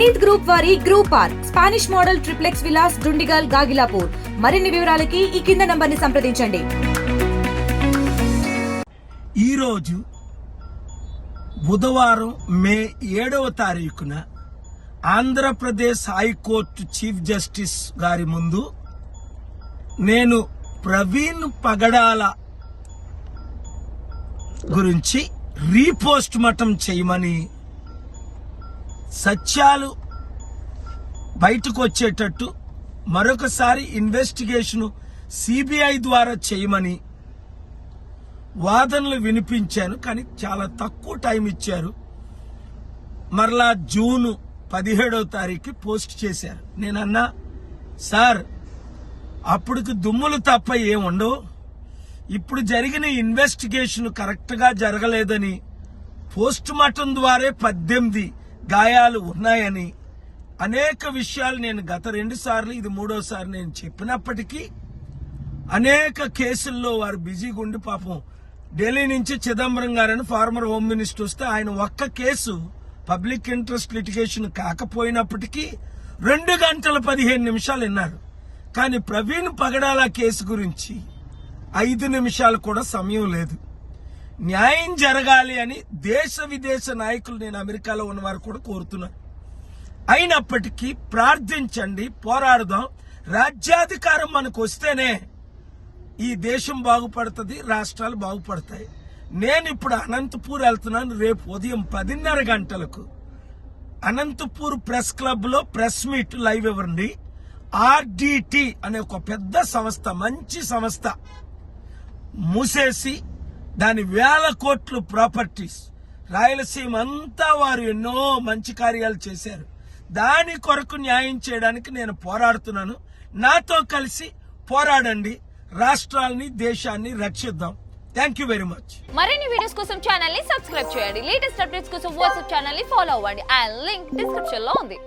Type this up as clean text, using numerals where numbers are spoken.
హెయిత్ group వారి group park Spanish model triplex Vilas Dundigal Gagillapur. మరిన్ని వివరాలకి ఈ కింద నంబర్ని సంప్రదించండి. ఈరోజు బుధవారం మే 7వ తారీఖున ఆంధ్రప్రదేశ్ హైకోర్టు చీఫ్ జస్టిస్ గారి ముందు నేను ప్రవీణ్ పగడాల గురించి రీపోస్ట్ మార్టం చేయమని, సత్యాలు బయటకు వచ్చేటట్టు మరొకసారి ఇన్వెస్టిగేషన్ సిబిఐ ద్వారా చేయమని వాదనలు వినిపించాను. కానీ చాలా తక్కువ టైం ఇచ్చారు. మరలా జూన్ 17వ తారీఖు పోస్ట్ చేశారు. నేనన్నా, సార్ అప్పటికి దుమ్ములు తప్ప ఏముండవు, ఇప్పుడు జరిగిన ఇన్వెస్టిగేషన్ కరెక్ట్గా జరగలేదని, పోస్ట్ మార్టం ద్వారా 18 గాయాలు ఉన్నాయని, అనేక విషయాలు నేను గత 2 సార్లు, ఇది 3వసారి నేను చెప్పినప్పటికీ అనేక కేసుల్లో వారు బిజీగా ఉండి, పాపం ఢిల్లీ నుంచి చిదంబరం గారని ఫార్మర్ హోమ్ మినిస్టర్ వస్తే ఆయన ఒక్క కేసు పబ్లిక్ ఇంట్రెస్ట్ లిటిగేషన్ కాకపోయినప్పటికీ 2 గంటల 15 నిమిషాలు విన్నారు. కానీ ప్రవీణ్ పగడాల కేసు గురించి 5 నిమిషాలు కూడా సమయం లేదు. న్యాయం జరగాలి అని దేశ విదేశ నాయకులు, నేను అమెరికాలో ఉన్నవారు కూడా కోరుతున్నారు. అయినప్పటికీ ప్రార్థించండి, పోరాడుదాం. రాజ్యాధికారం మనకు వస్తేనే ఈ దేశం బాగుపడుతుంది, రాష్ట్రాలు బాగుపడతాయి. నేను ఇప్పుడు అనంతపూర్ వెళ్తున్నాను. రేపు ఉదయం 10:30 గంటలకు అనంతపూర్ ప్రెస్ క్లబ్ లో ప్రెస్ మీట్ లైవ్ ఇవ్వండి. ఆర్డిటి అనే ఒక పెద్ద సంస్థ, మంచి సంస్థ మూసేసి దాని 1000 కోట్లు ప్రాపర్టీస్, రాయలసీమ అంతా వారు ఎన్నో మంచి కార్యాలు చేశారు. దాని కొరకు న్యాయం చేయడానికి నేను పోరాడుతున్నాను. నాతో కలిసి పోరాడండి. రాష్ట్రాలని, దేశాన్ని రక్షిద్దాం. Thank you very much. మరిన్ని వీడియోస్ కోసం ఛానల్ ని సబ్స్క్రైబ్ చేయండి. లేటెస్ట్ అప్డేట్స్ కోసం వాట్సాప్ ఛానల్ ని ఫాలో అవ్వండి. ఆ లింక్ డిస్క్రిప్షన్ లో ఉంది.